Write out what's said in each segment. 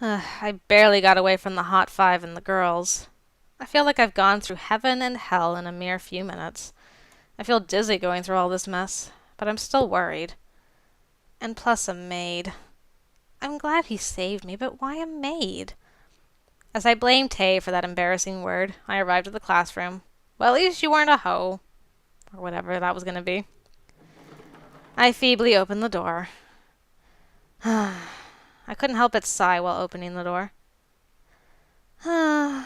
I barely got away from the hot five and the girls. I feel like I've gone through heaven and hell in a mere few minutes. I feel dizzy going through all this mess, but I'm still worried. And plus a maid. I'm glad he saved me, but why a maid? As I blamed Tay for that embarrassing word, I arrived at the classroom. Well, at least you weren't a hoe. Or whatever that was going to be. I feebly opened the door. I couldn't help but sigh while opening the door. Oh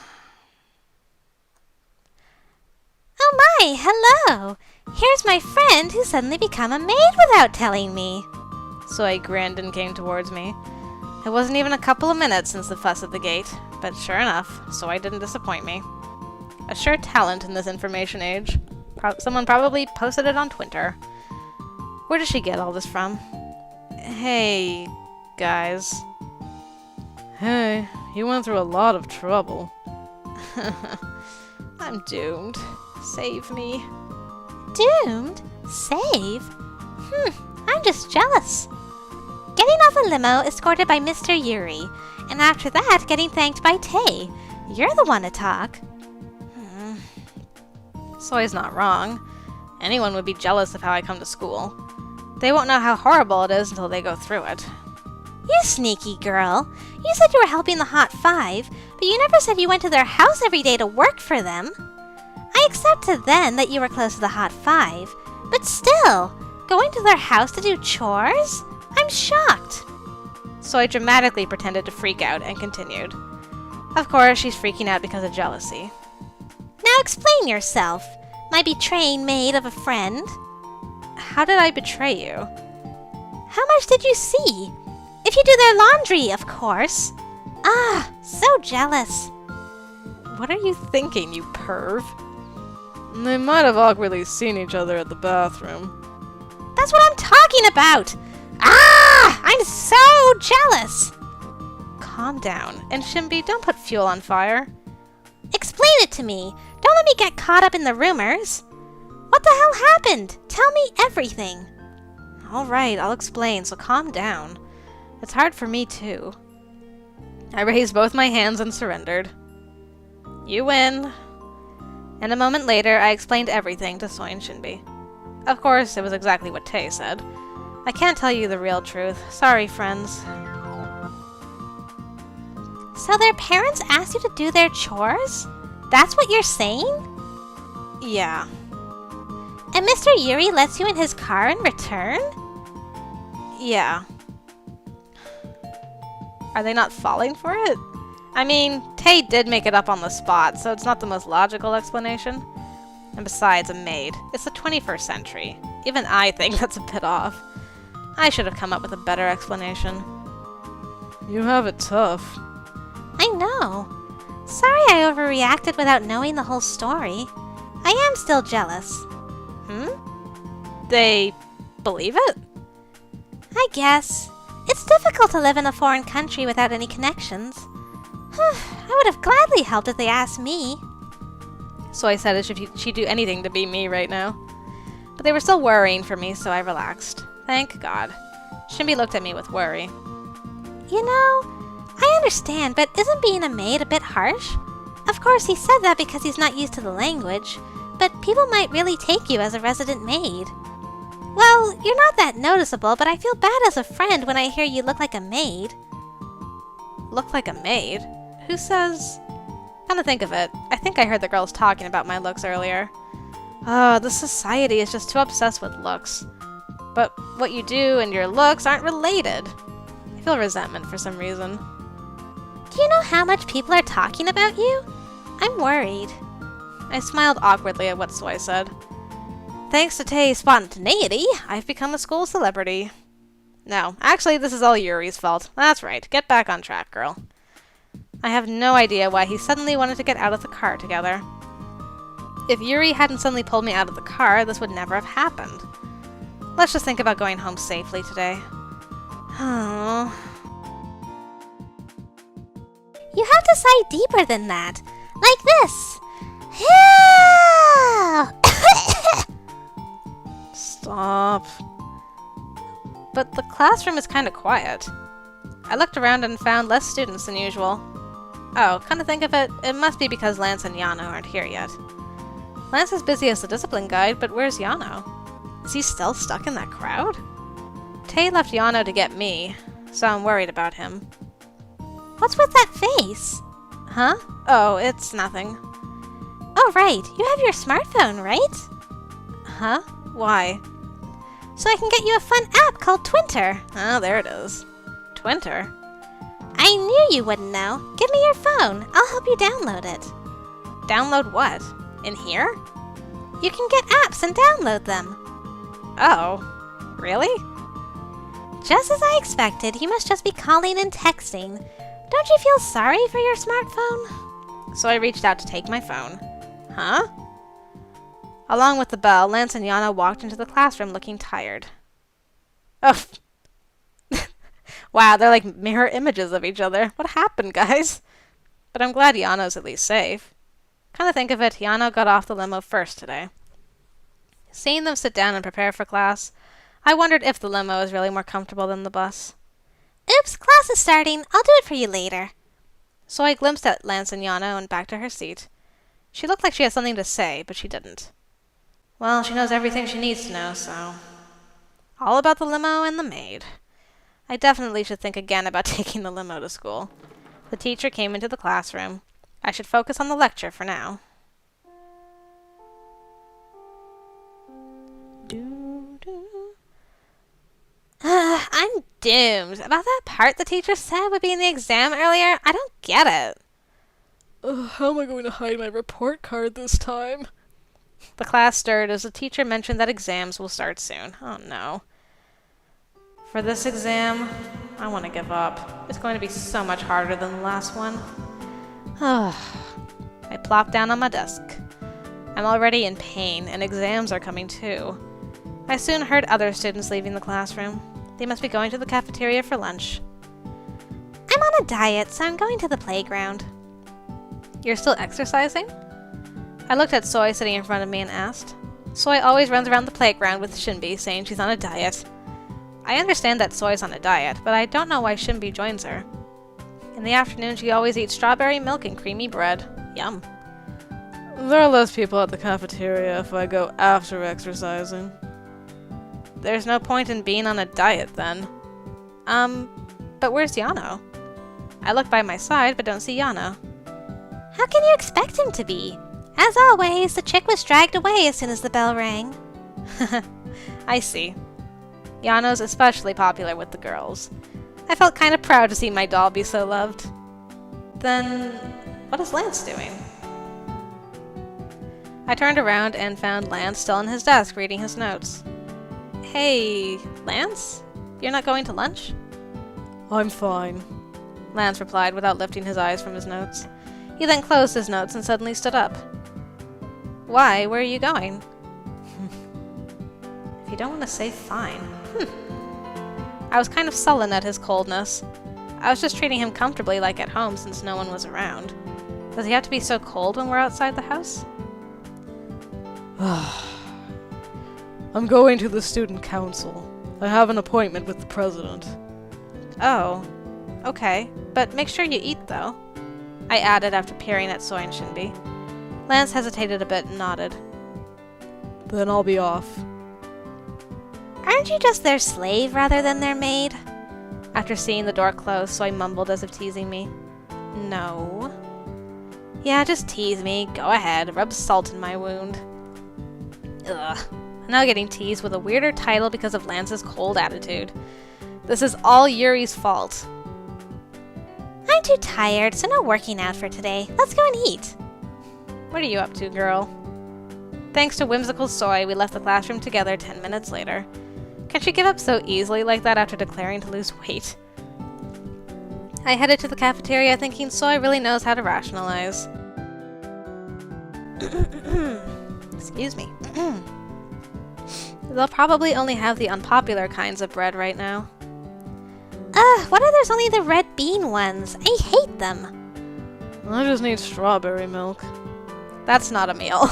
my, hello! Here's my friend who's suddenly become a maid without telling me. So I grinned and came towards me. It wasn't even a couple of minutes since the fuss at the gate, but sure enough, so I didn't disappoint me. A sure talent in this information age. Someone probably posted it on Twitter. Where did she get all this from? Hey, guys. Hey, you went through a lot of trouble. I'm doomed. Save me. Doomed? Save? I'm just jealous. Getting off a limo escorted by Mr. Yuri, and after that getting thanked by Tay. You're the one to talk. Soy's not wrong. Anyone would be jealous of how I come to school. They won't know how horrible it is until they go through it. You sneaky girl. You said you were helping the Hot Five, but you never said you went to their house every day to work for them. I accepted then that you were close to the Hot Five, but still, going to their house to do chores? I'm shocked. So I dramatically pretended to freak out and continued. Of course, she's freaking out because of jealousy. Now explain yourself, my betraying maid of a friend. How did I betray you? How much did you see? If you do their laundry, of course. Ah, so jealous. What are you thinking, you perv? They might have awkwardly seen each other at the bathroom. That's what I'm talking about! Ah! I'm so jealous! Calm down. And Shimby, don't put fuel on fire. Explain it to me. Don't let me get caught up in the rumors. What the hell happened? Tell me everything. Alright, I'll explain, so calm down. It's hard for me, too. I raised both my hands and surrendered. You win. And a moment later, I explained everything to Soy and Shinbi. Of course, it was exactly what Tay said. I can't tell you the real truth. Sorry, friends. So their parents asked you to do their chores? That's what you're saying? Yeah. And Mr. Yuri lets you in his car in return? Yeah. Are they not falling for it? I mean, Tay did make it up on the spot, so it's not the most logical explanation. And besides, a maid. It's the 21st century. Even I think that's a bit off. I should have come up with a better explanation. You have it tough. I know. Sorry I overreacted without knowing the whole story. I am still jealous. They believe it? I guess. It's difficult to live in a foreign country without any connections. I would have gladly helped if they asked me. So I said she'd do anything to be me right now. But they were still worrying for me, so I relaxed. Thank God. Shimby looked at me with worry. You know, I understand, but isn't being a maid a bit harsh? Of course, he said that because he's not used to the language, but people might really take you as a resident maid. Well, you're not that noticeable, but I feel bad as a friend when I hear you look like a maid. Look like a maid? Who says... Come to think of it, I think I heard the girls talking about my looks earlier. The society is just too obsessed with looks. But what you do and your looks aren't related. I feel resentment for some reason. Do you know how much people are talking about you? I'm worried. I smiled awkwardly at what Soy said. Thanks to Tay's spontaneity, I've become a school celebrity. No, actually, this is all Yuri's fault. That's right. Get back on track, girl. I have no idea why he suddenly wanted to get out of the car together. If Yuri hadn't suddenly pulled me out of the car, this would never have happened. Let's just think about going home safely today. Oh. You have to sigh deeper than that. Like this. Stop. But the classroom is kind of quiet. I looked around and found less students than usual. Oh, come to think of it, it must be because Lance and Yano aren't here yet. Lance is busy as the discipline guide, but where's Yano? Is he still stuck in that crowd? Tay left Yano to get me, so I'm worried about him. What's with that face? Huh? Oh, it's nothing. Oh, right. You have your smartphone, right? Huh? Why? So I can get you a fun app called Twinter. Oh, there it is. Twinter? I knew you wouldn't know. Give me your phone. I'll help you download it. Download what? In here? You can get apps and download them. Oh. Really? Just as I expected, you must just be calling and texting. Don't you feel sorry for your smartphone? So I reached out to take my phone. Huh? Along with the bell, Lance and Yana walked into the classroom looking tired. Oh. Wow, they're like mirror images of each other. What happened, guys? But I'm glad Yano's at least safe. Come to think of it, Yano got off the limo first today. Seeing them sit down and prepare for class, I wondered if the limo is really more comfortable than the bus. Oops, class is starting. I'll do it for you later. So I glimpsed at Lance and Yano and back to her seat. She looked like she had something to say, but she didn't. Well, she knows everything she needs to know, so... All about the limo and the maid. I definitely should think again about taking the limo to school. The teacher came into the classroom. I should focus on the lecture for now. I'm doomed. About that part the teacher said would be in the exam earlier, I don't get it. How am I going to hide my report card this time? The class stirred as the teacher mentioned that exams will start soon. Oh no. For this exam, I want to give up. It's going to be so much harder than the last one. I plopped down on my desk. I'm already in pain, and exams are coming too. I soon heard other students leaving the classroom. They must be going to the cafeteria for lunch. I'm on a diet, so I'm going to the playground. You're still exercising? I looked at Soy sitting in front of me and asked. Soy always runs around the playground with Shinbi, saying she's on a diet. I understand that Soy's on a diet, but I don't know why Shinbi joins her. In the afternoon, she always eats strawberry milk and creamy bread. Yum. There are less people at the cafeteria if I go after exercising. There's no point in being on a diet then. But where's Yano? I look by my side, but don't see Yano. How can you expect him to be? As always, the chick was dragged away as soon as the bell rang. I see. Yano's especially popular with the girls. I felt kind of proud to see my doll be so loved. Then, what is Lance doing? I turned around and found Lance still on his desk reading his notes. Hey, Lance? You're not going to lunch? I'm fine, Lance replied without lifting his eyes from his notes. He then closed his notes and suddenly stood up. Why? Where are you going? If you don't want to say fine. I was kind of sullen at his coldness. I was just treating him comfortably like at home since no one was around. Does he have to be so cold when we're outside the house? I'm going to the student council. I have an appointment with the president. Oh, okay. But make sure you eat, though. I added after peering at Soy and Shinbi. Lance hesitated a bit and nodded. Then I'll be off. Aren't you just their slave rather than their maid? After seeing the door close, Soy mumbled as if teasing me. No. Yeah, just tease me. Go ahead. Rub salt in my wound. Ugh. I'm now getting teased with a weirder title because of Lance's cold attitude. This is all Yuri's fault. I'm too tired, so no working out for today. Let's go and eat. What are you up to, girl? Thanks to whimsical Soy, we left the classroom together 10 minutes later. Can she give up so easily like that after declaring to lose weight? I headed to the cafeteria thinking Soy really knows how to rationalize. Excuse me. They'll probably only have the unpopular kinds of bread right now. What if there's only the red bean ones? I hate them. I just need strawberry milk. That's not a meal.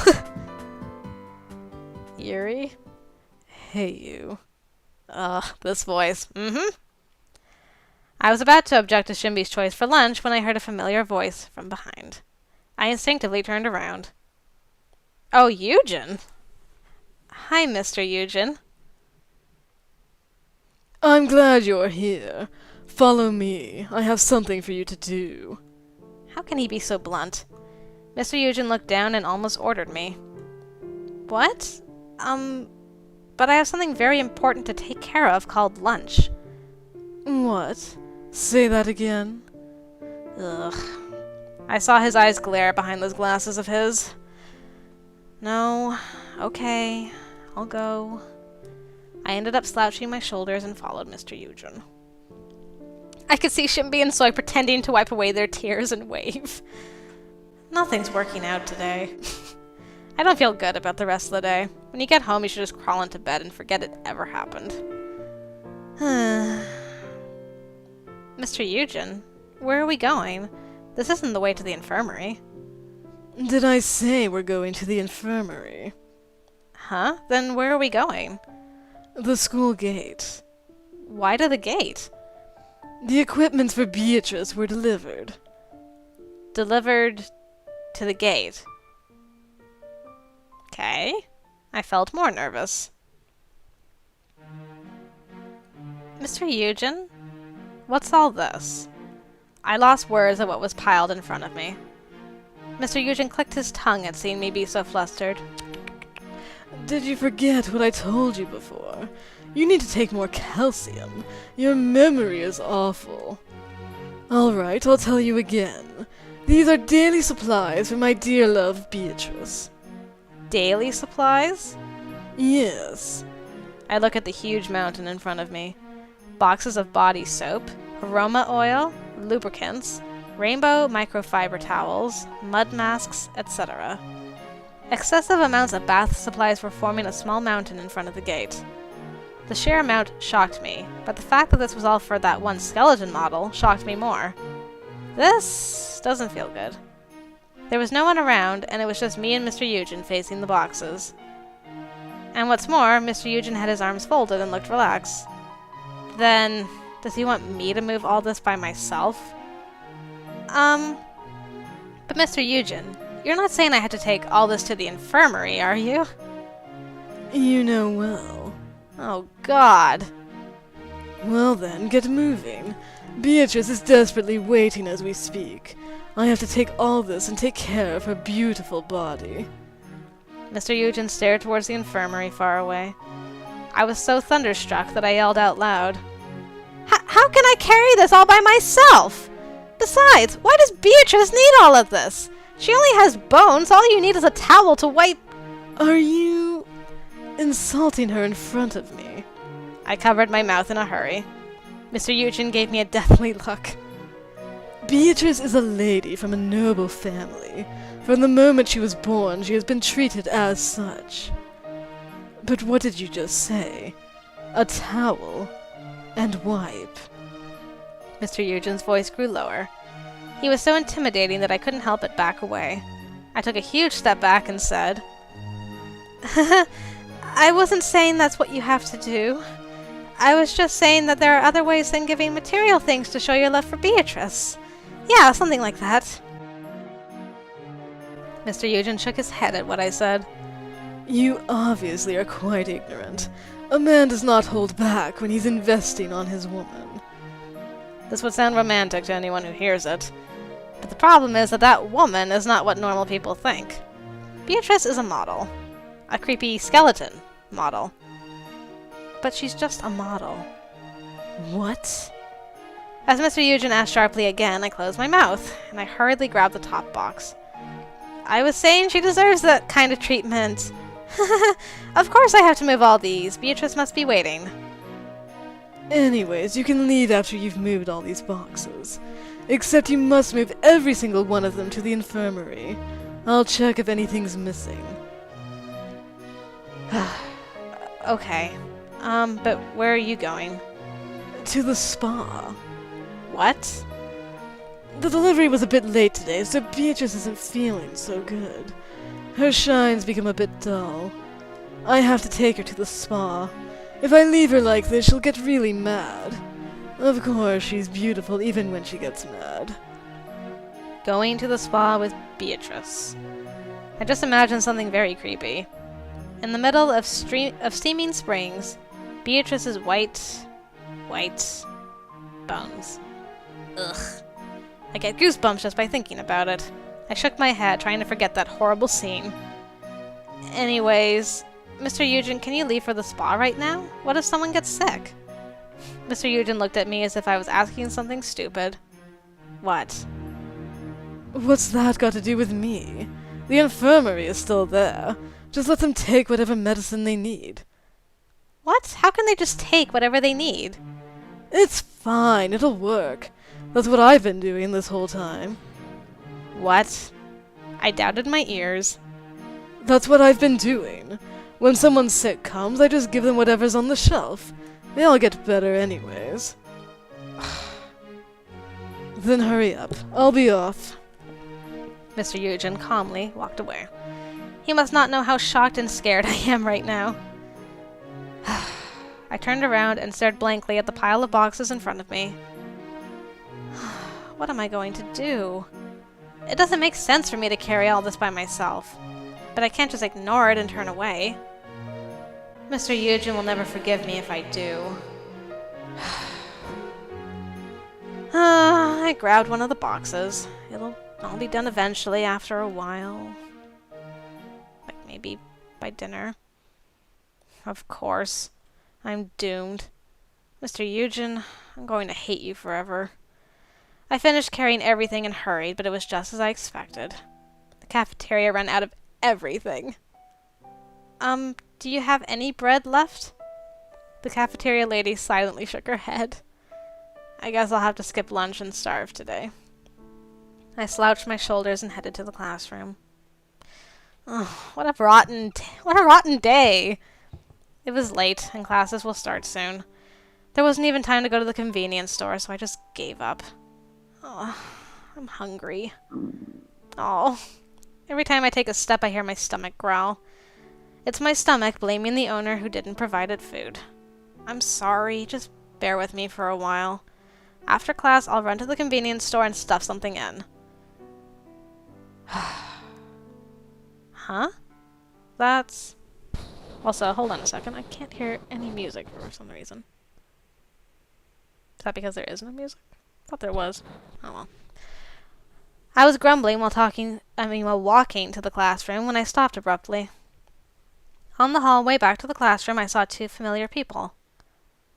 Yuri? Hey, you. This voice. I was about to object to Shimby's choice for lunch when I heard a familiar voice from behind. I instinctively turned around. Oh, Eugen! Hi, Mr. Eugen. I'm glad you're here. Follow me. I have something for you to do. How can he be so blunt? Mr. Eugen looked down and almost ordered me. What? But I have something very important to take care of called lunch. What? Say that again. Ugh. I saw his eyes glare behind those glasses of his. No. Okay. I'll go. I ended up slouching my shoulders and followed Mr. Eugen. I could see Shimby and Soy pretending to wipe away their tears and wave. Nothing's working out today. I don't feel good about the rest of the day. When you get home, you should just crawl into bed and forget it ever happened. Mr. Eugen, where are we going? This isn't the way to the infirmary. Did I say we're going to the infirmary? Huh? Then where are we going? The school gate. Why to the gate? The equipment for Beatrice were delivered. Delivered to the gate. Okay. I felt more nervous. Mr. Eugen? What's all this? I lost words at what was piled in front of me. Mr. Eugen clicked his tongue at seeing me be so flustered. Did you forget what I told you before? You need to take more calcium. Your memory is awful. Alright, I'll tell you again. These are daily supplies for my dear love, Beatrice. Daily supplies? Yes. I look at the huge mountain in front of me. Boxes of body soap, aroma oil, lubricants, rainbow microfiber towels, mud masks, etc. Excessive amounts of bath supplies were forming a small mountain in front of the gate. The sheer amount shocked me, but the fact that this was all for that one skeleton model shocked me more. This doesn't feel good. There was no one around, and it was just me and Mr. Eugen facing the boxes. And what's more, Mr. Eugen had his arms folded and looked relaxed. Then, does he want me to move all this by myself? But Mr. Eugen, you're not saying I had to take all this to the infirmary, are you? You know well. Oh, God. Well then, get moving. Beatrice is desperately waiting as we speak. I have to take all this and take care of her beautiful body. Mr. Eugen stared towards the infirmary far away. I was so thunderstruck that I yelled out loud. How can I carry this all by myself? Besides, why does Beatrice need all of this? She only has bones. All you need is a towel to wipe. Are you insulting her in front of me? I covered my mouth in a hurry. Mr. Eugen gave me a deathly look. Beatrice is a lady from a noble family. From the moment she was born, she has been treated as such. But what did you just say? A towel and wipe. Mr. Eugen's voice grew lower. He was so intimidating that I couldn't help but back away. I took a huge step back and said, I wasn't saying that's what you have to do. I was just saying that there are other ways than giving material things to show your love for Beatrice. Yeah, something like that. Mr. Eugen shook his head at what I said. You obviously are quite ignorant. A man does not hold back when he's investing on his woman. This would sound romantic to anyone who hears it. But the problem is that that woman is not what normal people think. Beatrice is a model. A creepy skeleton model. But she's just a model. What? As Mr. Eugen asked sharply again, I closed my mouth, and I hurriedly grabbed the top box. I was saying she deserves that kind of treatment. Of course I have to move all these. Beatrice must be waiting. Anyways, you can leave after you've moved all these boxes. Except you must move every single one of them to the infirmary. I'll check if anything's missing. Okay. But where are you going? To the spa. What? The delivery was a bit late today, so Beatrice isn't feeling so good. Her shine's become a bit dull. I have to take her to the spa. If I leave her like this, she'll get really mad. Of course, she's beautiful even when she gets mad. Going to the spa with Beatrice. I just imagined something very creepy. In the middle of steaming springs, Beatrice's white bones. Ugh. I get goosebumps just by thinking about it. I shook my head, trying to forget that horrible scene. Anyways, Mr. Eugen, can you leave for the spa right now? What if someone gets sick? Mr. Eugen looked at me as if I was asking something stupid. What? What's that got to do with me? The infirmary is still there. Just let them take whatever medicine they need. What? How can they just take whatever they need? It's fine, it'll work. That's what I've been doing this whole time. What? I doubted my ears. That's what I've been doing. When someone sick comes, I just give them whatever's on the shelf. They all get better anyways. Then hurry up. I'll be off. Mr. Eugen calmly walked away. He must not know how shocked and scared I am right now. I turned around and stared blankly at the pile of boxes in front of me. What am I going to do? It doesn't make sense for me to carry all this by myself, but I can't just ignore it and turn away. Mr. Eugen will never forgive me if I do. I grabbed one of the boxes. It'll all be done eventually after a while. Like maybe by dinner. Of course. I'm doomed. Mr. Eugen, I'm going to hate you forever. I finished carrying everything and hurried, but it was just as I expected. The cafeteria ran out of everything. Do you have any bread left? The cafeteria lady silently shook her head. I guess I'll have to skip lunch and starve today. I slouched my shoulders and headed to the classroom. Oh, what a rotten day! It was late, and classes will start soon. There wasn't even time to go to the convenience store, so I just gave up. Oh, I'm hungry. Oh, every time I take a step, I hear my stomach growl. It's my stomach blaming the owner who didn't provide it food. I'm sorry, just bear with me for a while. After class, I'll run to the convenience store and stuff something in. Huh? That's... Also, hold on a second. I can't hear any music for some reason. Is that because there is no music? I thought there was. Oh well. I was grumbling while walking to the classroom when I stopped abruptly. On the hallway back to the classroom, I saw two familiar people.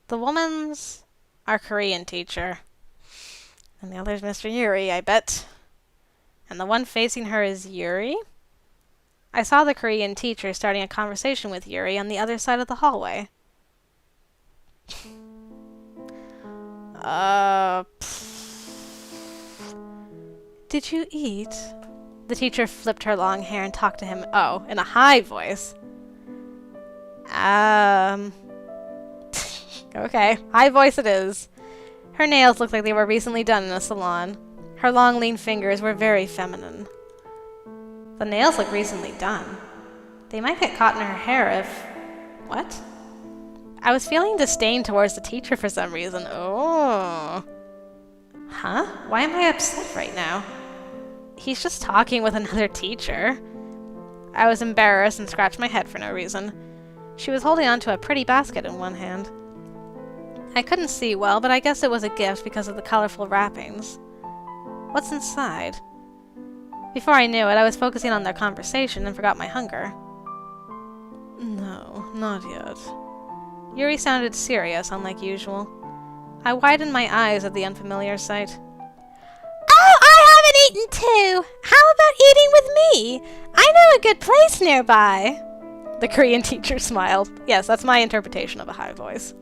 The woman's our Korean teacher. And the other's Mr. Yuri, I bet. And the one facing her is Yuri? I saw the Korean teacher starting a conversation with Yuri on the other side of the hallway. Did you eat? The teacher flipped her long hair and talked to him, in a high voice. Okay, high voice it is. Her nails looked like they were recently done in a salon. Her long, lean fingers were very feminine. The nails look recently done. They might get caught in her hair if... What? I was feeling disdain towards the teacher for some reason. Oh. Huh? Why am I upset right now? He's just talking with another teacher. I was embarrassed and scratched my head for no reason. She was holding onto a pretty basket in one hand. I couldn't see well, but I guess it was a gift because of the colorful wrappings. What's inside? Before I knew it, I was focusing on their conversation and forgot my hunger. No, not yet. Yuri sounded serious, unlike usual. I widened my eyes at the unfamiliar sight. Oh, I haven't eaten too! How about eating with me? I know a good place nearby. The Korean teacher smiled. Yes, that's my interpretation of a high voice.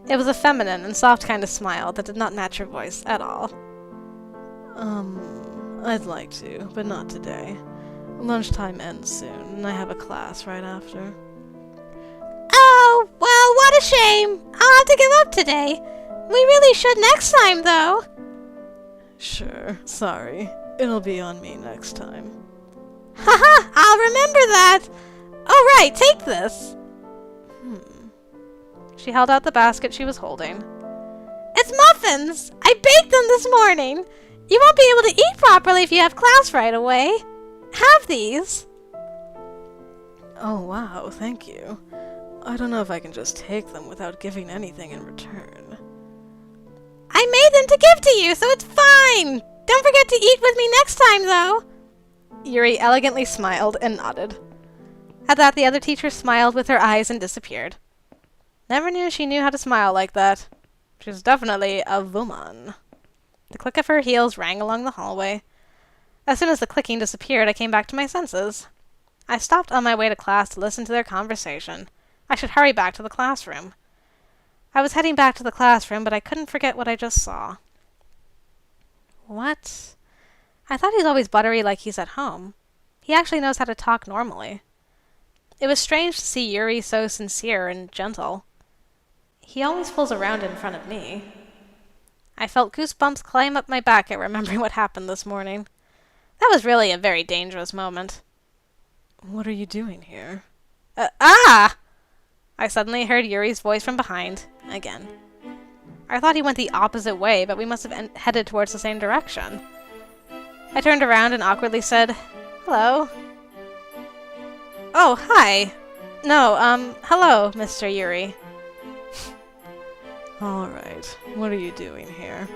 It was a feminine and soft kind of smile that did not match her voice at all. I'd like to, but not today. Lunchtime ends soon, and I have a class right after. Oh, well, what a shame. I'll have to give up today. We really should next time, though. Sure, sorry. It'll be on me next time. Haha, I'll remember that. All right, take this. She held out the basket she was holding. It's muffins! I baked them this morning! You won't be able to eat properly if you have class right away. Have these. Oh wow, thank you. I don't know if I can just take them without giving anything in return. I made them to give to you, so it's fine! Don't forget to eat with me next time, though! Yuri elegantly smiled and nodded. At that, the other teacher smiled with her eyes and disappeared. Never knew she knew how to smile like that. She's definitely a woman. The click of her heels rang along the hallway. As soon as the clicking disappeared, I came back to my senses. I stopped on my way to class to listen to their conversation. I should hurry back to the classroom. I was heading back to the classroom, but I couldn't forget what I just saw. What? I thought he's always buttery like he's at home. He actually knows how to talk normally. It was strange to see Yuri so sincere and gentle. He always fools around in front of me. I felt goosebumps climb up my back at remembering what happened this morning. That was really a very dangerous moment. What are you doing here? Ah! I suddenly heard Yuri's voice from behind, again. I thought he went the opposite way, but we must have headed towards the same direction. I turned around and awkwardly said, "Hello." "Oh, hi. No, hello, Mr. Yuri." Alright, what are you doing here?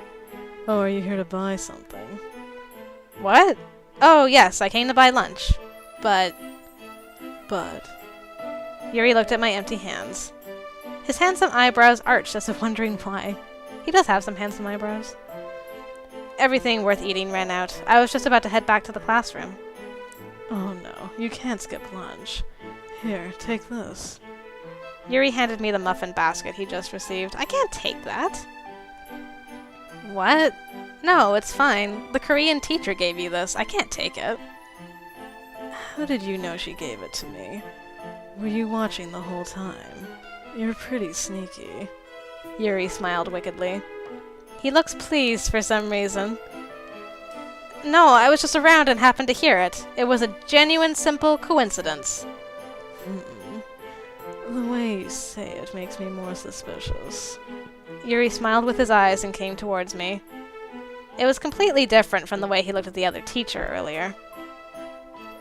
Oh, are you here to buy something? "What? Oh, yes, I came to buy lunch. But..." Yuri looked at my empty hands. His handsome eyebrows arched as if wondering why. He does have some handsome eyebrows. Everything worth eating ran out. I was just about to head back to the classroom. Oh no, you can't skip lunch. Here, take this. Yuri handed me the muffin basket he just received. I can't take that. What? No, it's fine. The Korean teacher gave you this. I can't take it. How did you know she gave it to me? Were you watching the whole time? You're pretty sneaky. Yuri smiled wickedly. He looks pleased for some reason. No, I was just around and happened to hear it. It was a genuine, simple coincidence. The way you say it makes me more suspicious. Yuri smiled with his eyes and came towards me. It was completely different from the way he looked at the other teacher earlier.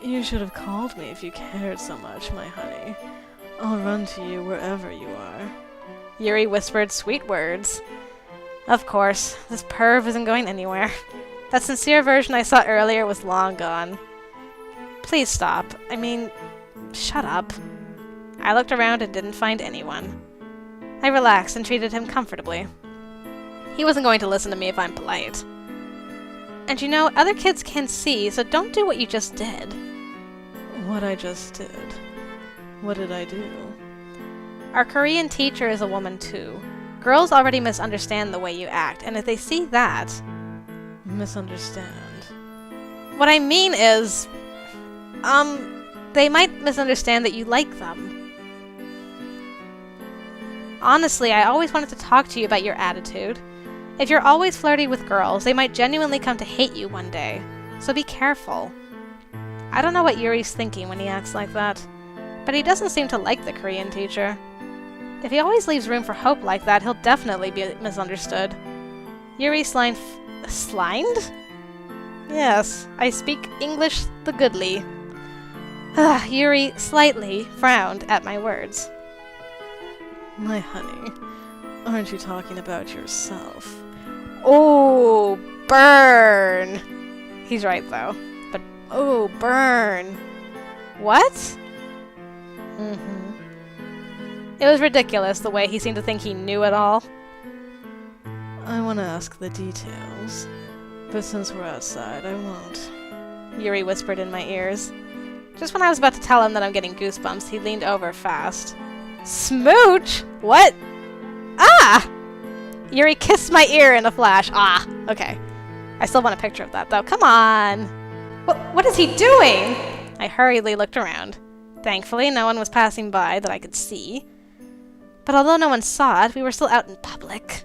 You should have called me if you cared so much, my honey. I'll run to you wherever you are. Yuri whispered sweet words. Of course, this perv isn't going anywhere. That sincere version I saw earlier was long gone. Please stop. I mean, shut up. I looked around and didn't find anyone. I relaxed and treated him comfortably. He wasn't going to listen to me if I'm polite. And you know, other kids can see, so don't do what you just did. What I just did? What did I do? Our Korean teacher is a woman too. Girls already misunderstand the way you act, and if they see that... Misunderstand? What I mean is... they might misunderstand that you like them. Honestly, I always wanted to talk to you about your attitude. If you're always flirty with girls, they might genuinely come to hate you one day. So be careful. I don't know what Yuri's thinking when he acts like that, but he doesn't seem to like the Korean teacher. If he always leaves room for hope like that, he'll definitely be misunderstood. Yuri slined. Yes, I speak English the goodly. Yuri slightly frowned at my words. My honey, aren't you talking about yourself? Oh, burn! He's right, though. But, oh, burn. What? It was ridiculous the way he seemed to think he knew it all. I want to ask the details, but since we're outside, I won't. Yuri whispered in my ears. Just when I was about to tell him that I'm getting goosebumps, he leaned over fast. Smooch? What? Ah! Yuri kissed my ear in a flash. Ah, okay. I still want a picture of that, though. Come on! What is he doing? I hurriedly looked around. Thankfully, no one was passing by that I could see. But although no one saw it, we were still out in public.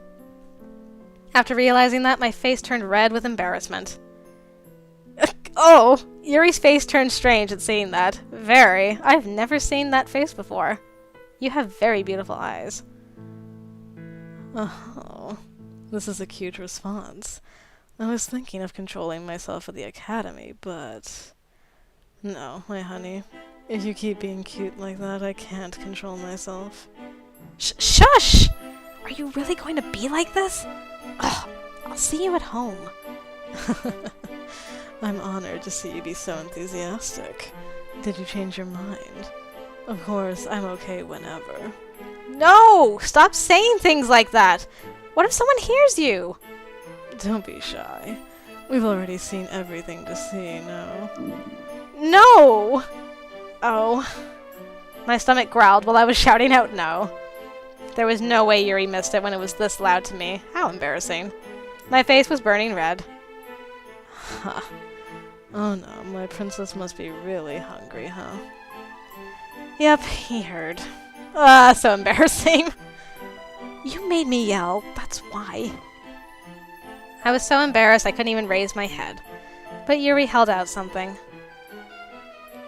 After realizing that, my face turned red with embarrassment. Oh! Yuri's face turned strange at seeing that. Very. I've never seen that face before. You have very beautiful eyes. Oh. This is a cute response. I was thinking of controlling myself at the academy, but... No, my honey. If you keep being cute like that, I can't control myself. Shush! Are you really going to be like this? Ugh, I'll see you at home. I'm honored to see you be so enthusiastic. Did you change your mind? Of course, I'm okay whenever. No! Stop saying things like that! What if someone hears you? Don't be shy. We've already seen everything to see, no? No! Oh. My stomach growled while I was shouting out no. There was no way Yuri missed it when it was this loud to me. How embarrassing. My face was burning red. Huh. Oh no, my princess must be really hungry, huh? Yep, he heard. So embarrassing. You made me yell, that's why. I was so embarrassed I couldn't even raise my head. But Yuri held out something.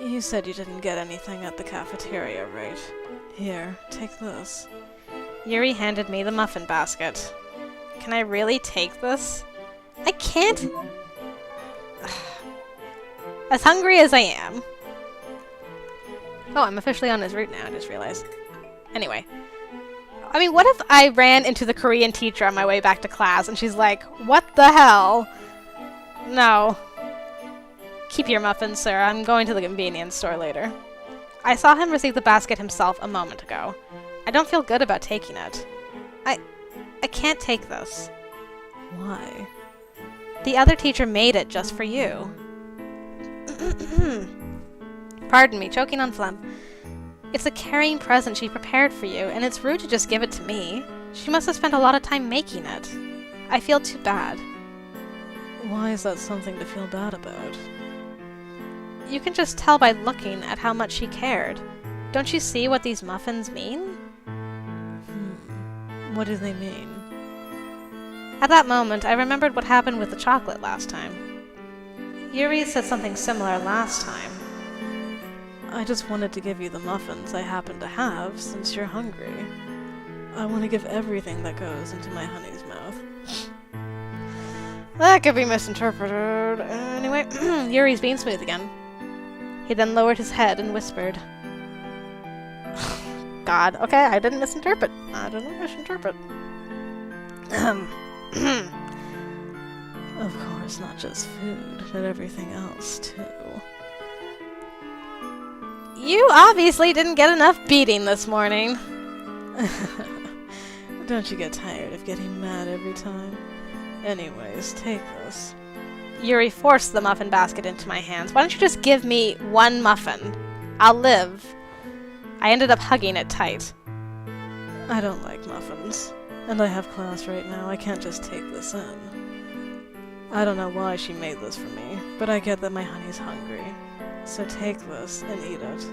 You said you didn't get anything at the cafeteria, right? Here, take this. Yuri handed me the muffin basket. Can I really take this? I can't. As hungry as I am. Oh, I'm officially on his route now, I just realized. Anyway. I mean, what if I ran into the Korean teacher on my way back to class and she's like, what the hell? No. Keep your muffins, sir. I'm going to the convenience store later. I saw him receive the basket himself a moment ago. I don't feel good about taking it. I can't take this. Why? The other teacher made it just for you. Pardon me, choking on phlegm. It's a caring present she prepared for you, and it's rude to just give it to me. She must have spent a lot of time making it. I feel too bad. Why is that something to feel bad about? You can just tell by looking at how much she cared. Don't you see what these muffins mean? What do they mean? At that moment, I remembered what happened with the chocolate last time. Yuri said something similar last time. I just wanted to give you the muffins I happen to have, since you're hungry. I want to give everything that goes into my honey's mouth. That could be misinterpreted. Anyway, Yuri's being smooth again. He then lowered his head and whispered. God, okay, I didn't misinterpret. I didn't misinterpret. Of course, not just food, but everything else, too. You obviously didn't get enough beating this morning. Don't you get tired of getting mad every time? Anyways, take this. Yuri forced the muffin basket into my hands. Why don't you just give me one muffin? I'll live. I ended up hugging it tight. I don't like muffins. And I have class right now. I can't just take this in. I don't know why she made this for me, but I get that my honey's hungry. So take this and eat it.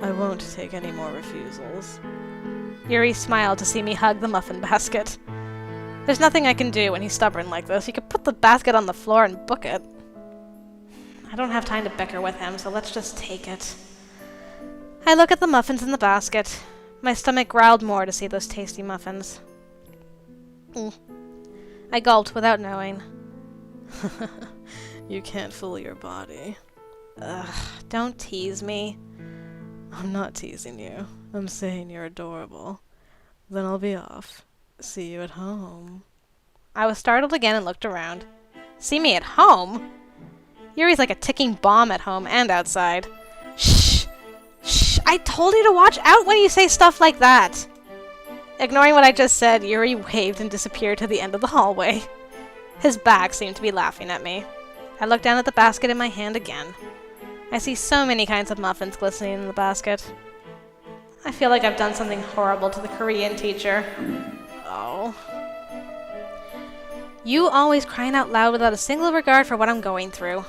I won't take any more refusals. Yuri smiled to see me hug the muffin basket. There's nothing I can do when he's stubborn like this. He could put the basket on the floor and book it. I don't have time to bicker with him, so let's just take it. I look at the muffins in the basket. My stomach growled more to see those tasty muffins. I gulped without knowing. You can't fool your body. Ugh, don't tease me. I'm not teasing you. I'm saying you're adorable. Then I'll be off. See you at home. I was startled again and looked around. See me at home? Yuri's like a ticking bomb at home and outside. Shh! Shh! I told you to watch out when you say stuff like that! Ignoring what I just said, Yuri waved and disappeared to the end of the hallway. His back seemed to be laughing at me. I looked down at the basket in my hand again. I see so many kinds of muffins glistening in the basket. I feel like I've done something horrible to the Korean teacher. Oh. You always crying out loud without a single regard for what I'm going through.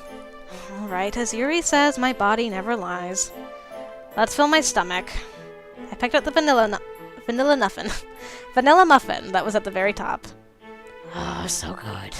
Alright, as Yuri says, my body never lies. Let's fill my stomach. I picked up the vanilla muffin. Vanilla muffin that was at the very top. Oh, so good.